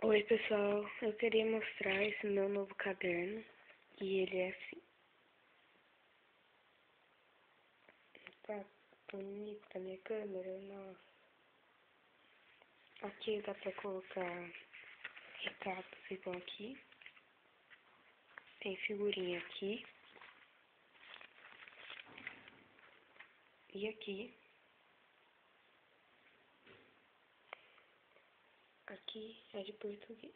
Oi pessoal, eu queria mostrar esse meu novo caderno e ele é assim. Tá bonito a minha câmera, nossa. Aqui dá pra colocar recados igual aqui. Tem figurinha aqui. E aqui. Aqui é de português.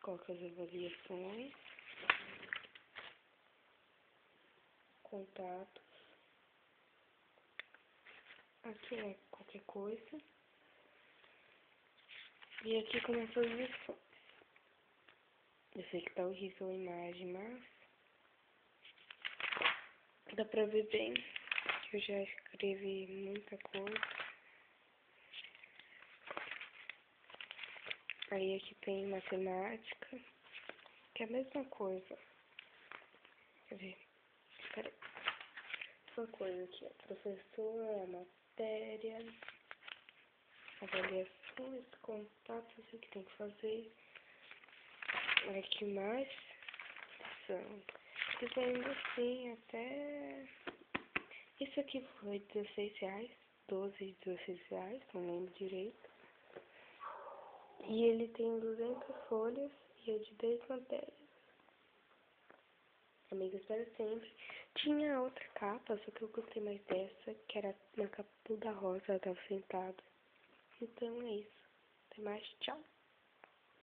Coloca as avaliações. Contatos. Aqui é qualquer coisa. E aqui começa as lições. Eu sei que tá horrível a imagem, mas dá pra ver bem que eu já escrevi muita coisa. Aí aqui tem matemática, que é a mesma coisa. Quer ver? Espera aí. Mesma coisa aqui, ó. Professor, a matéria, avaliações, contatos, o que tem que fazer. Aqui mais são. Dizendo assim, até... Isso aqui foi R$16, 12, R$16, não lembro direito. E ele tem 200 folhas e é de 10 matérias. Amigas para sempre. Tinha outra capa, só que eu gostei mais dessa, que era uma capa toda rosa, ela tava sentada. Então é isso. Até mais, tchau.